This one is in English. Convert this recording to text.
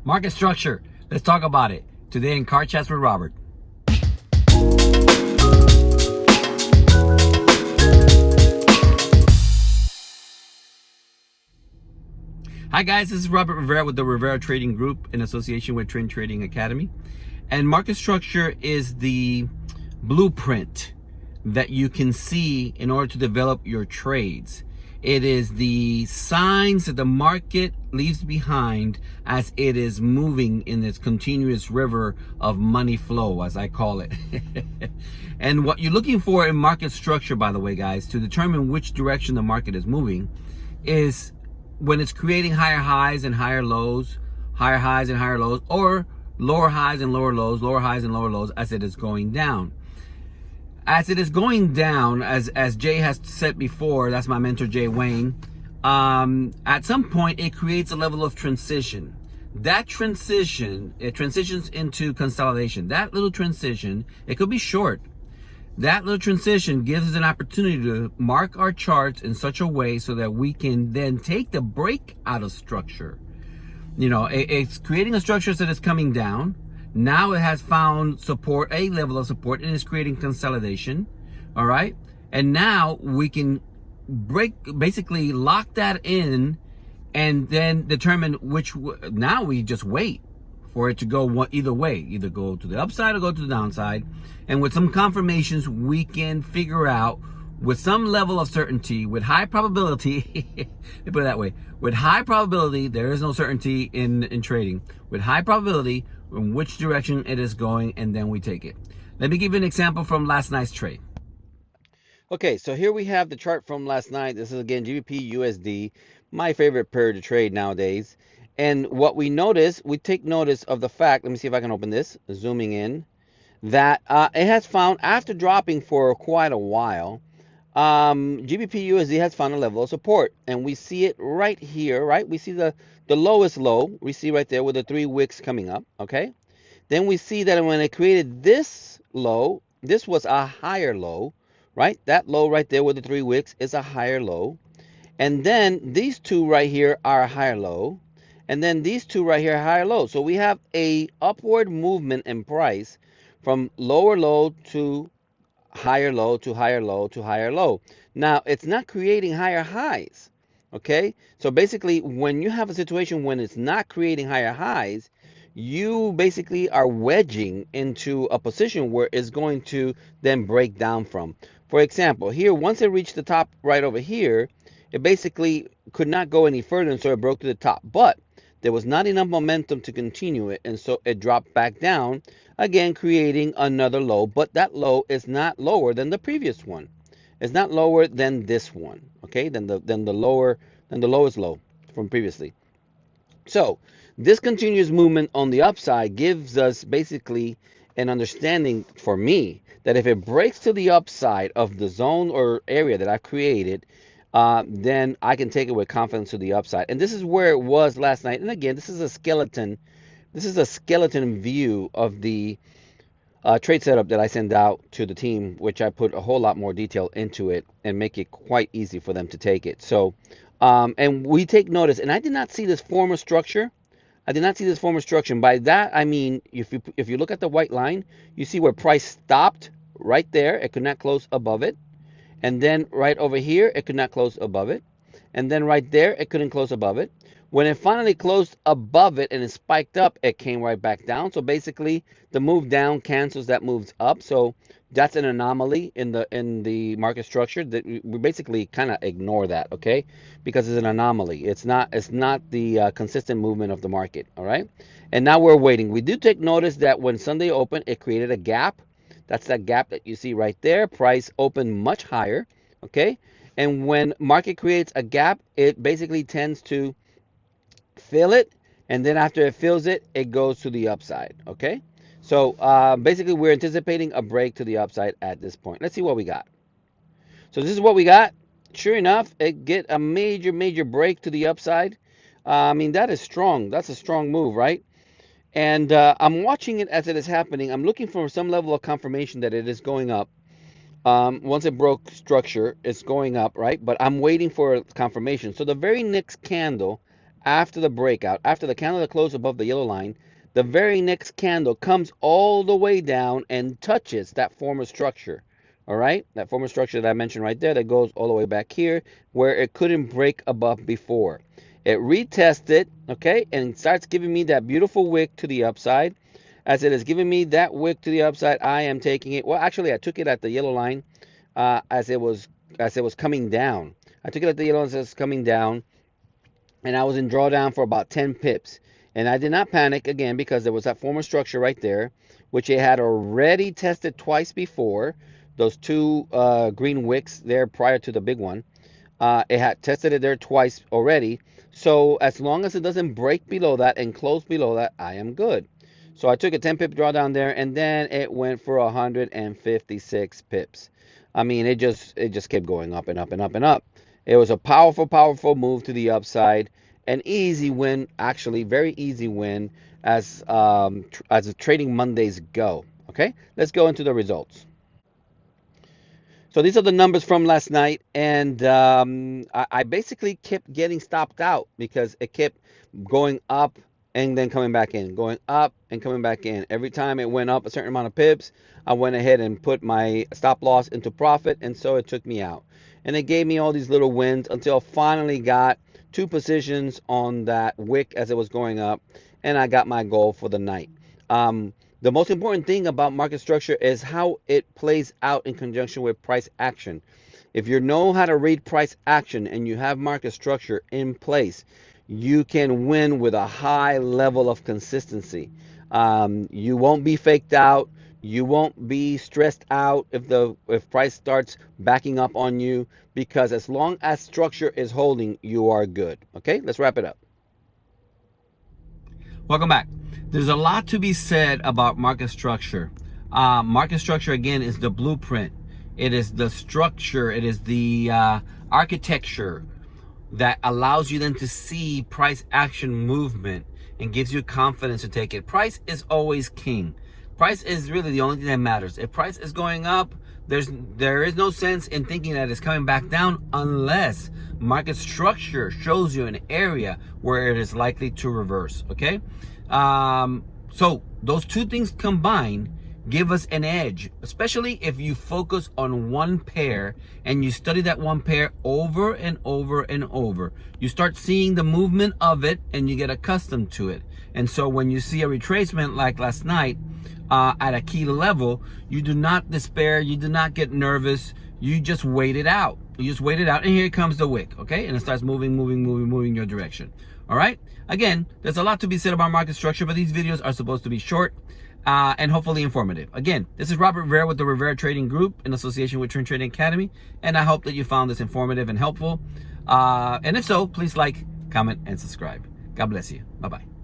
Market structure. Let's talk about it today in Car Chats with Robert. Hi guys, this is Robert Rivera with the Rivera Trading Group in association with Trend Trading Academy. And market structure is the blueprint that you can see in order to develop your trades. It is the signs that the market leaves behind as it is moving in this continuous river of money flow, as I call it. And what you're looking for in market structure, by the way, guys, to determine which direction the market is moving, is when it's creating higher highs and higher lows, higher highs and higher lows, or lower highs and lower lows, lower highs and lower lows as it is going down. As it is going down, as Jay has said before, that's my mentor Jay Wayne, at some point it creates a level of transition. That transition, it transitions into consolidation. That little transition, it could be short. That little transition gives us an opportunity to mark our charts in such a way so that we can then take the break out of structure. You know, it's creating a structure that is coming down. Now it has found support, a level of support, and it's creating consolidation. All right. And now we can basically lock that in and then determine now we just wait for it to go either way, either go to the upside or go to the downside. And with some confirmations, we can figure out with some level of certainty, with high probability, let me put it that way, with high probability, there is no certainty in trading, with high probability in which direction it is going, and then we take it. Let me give you an example from last night's trade. Okay, so here we have the chart from last night. This is again GBPUSD, my favorite pair to trade nowadays. And what we notice, we take notice of the fact, let me see if I can open this, zooming in, that it has found, after dropping for quite a while, GBPUSD has found a level of support. And we see it right here, right? We see the lowest low, we see right there with the 3 wicks coming up, okay? Then we see that when it created this low, this was a higher low, right? That low right there with the 3 wicks is a higher low. And then these two right here are a higher low. And then these two right here are higher low. So we have a upward movement in price from lower low to higher low to higher low to higher low. Now, it's not creating higher highs, okay? So basically, when you have a situation when it's not creating higher highs, you basically are wedging into a position where it's going to then break down from. For example, here, once it reached the top right over here, it basically could not go any further, and so it broke to the top. But there was not enough momentum to continue it, and so it dropped back down, again creating another low. But that low is not lower than the previous one. It's not lower than this one, okay? Than the lowest low from previously. So this continuous movement on the upside gives us basically an understanding for me that if it breaks to the upside of the zone or area that I've created, then I can take it with confidence to the upside. And this is where it was last night. And again, this is a skeleton. This is a skeleton view of the trade setup that I send out to the team, which I put a whole lot more detail into it and make it quite easy for them to take it. So, and we take notice, and I did not see this form of structure. I did not see this form of structure. And by that, I mean, if you look at the white line, you see where price stopped right there. It could not close above it. And then right over here, it could not close above it. And then right there, it couldn't close above it. When it finally closed above it and it spiked up, it came right back down. So basically, the move down cancels that moves up. So that's an anomaly in the market structure that we basically kind of ignore that, okay? Because it's an anomaly. It's not the consistent movement of the market, all right? And now we're waiting. We do take notice that when Sunday opened, it created a gap. That's that gap that you see right there. Price opened much higher, okay? And when market creates a gap, it basically tends to fill it, and then after it fills it, it goes to the upside, okay? So basically, we're anticipating a break to the upside at this point. Let's see what we got. So this is what we got. Sure enough, it get a major break to the upside. I mean, that is strong. That's a strong move, right? And I'm watching it as it is happening. I'm looking for some level of confirmation that it is going up. Once it broke structure, it's going up, right? But I'm waiting for confirmation. So the very next candle after the breakout, after the candle that closed above the yellow line, the very next candle comes all the way down and touches that former structure. All right, that former structure that I mentioned right there that goes all the way back here where it couldn't break above before. It retested, okay, and starts giving me that beautiful wick to the upside. As it is giving me that wick to the upside, I am taking it. Well, actually, I took it at the yellow line as it was coming down. I took it at the yellow line as it was coming down, and I was in drawdown for about 10 pips. And I did not panic again because there was that former structure right there, which it had already tested twice before. Those two green wicks there prior to the big one. It had tested it there twice already. So as long as it doesn't break below that and close below that, I am good. So I took a 10 pip drawdown there, and then it went for 156 pips. I mean, it just kept going up and up and up and up. It was a powerful move to the upside. An easy win, actually, very easy win as the trading Mondays go. Okay, let's go into the results. So these are the numbers from last night, and I basically kept getting stopped out because it kept going up and then coming back in, going up and coming back in. Every time it went up a certain amount of pips, I went ahead and put my stop loss into profit, and so it took me out. And it gave me all these little wins until I finally got 2 positions on that wick as it was going up, and I got my goal for the night. The most important thing about market structure is how it plays out in conjunction with price action. If you know how to read price action and you have market structure in place, you can win with a high level of consistency. You won't be faked out. You won't be stressed out if price starts backing up on you, because as long as structure is holding, you are good. Okay, let's wrap it up. Welcome back. There's a lot to be said about market structure. Market structure, again, is the blueprint. It is the structure. It is the architecture that allows you then to see price action movement and gives you confidence to take it. Price is always king. Price is really the only thing that matters. If price is going up, there is no sense in thinking that it's coming back down unless market structure shows you an area where it is likely to reverse. Okay, so those two things combined give us an edge, especially if you focus on one pair and you study that one pair over and over and over. You start seeing the movement of it and you get accustomed to it. And so when you see a retracement like last night at a key level, you do not despair, you do not get nervous, you just wait it out. You just wait it out, and here comes the wick, okay? And it starts moving your direction. All right? Again, there's a lot to be said about market structure, but these videos are supposed to be short and hopefully informative. Again, this is Robert Rivera with the Rivera Trading Group in association with Trend Trading Academy, and I hope that you found this informative and helpful. And if so, please like, comment, and subscribe. God bless you. Bye-bye.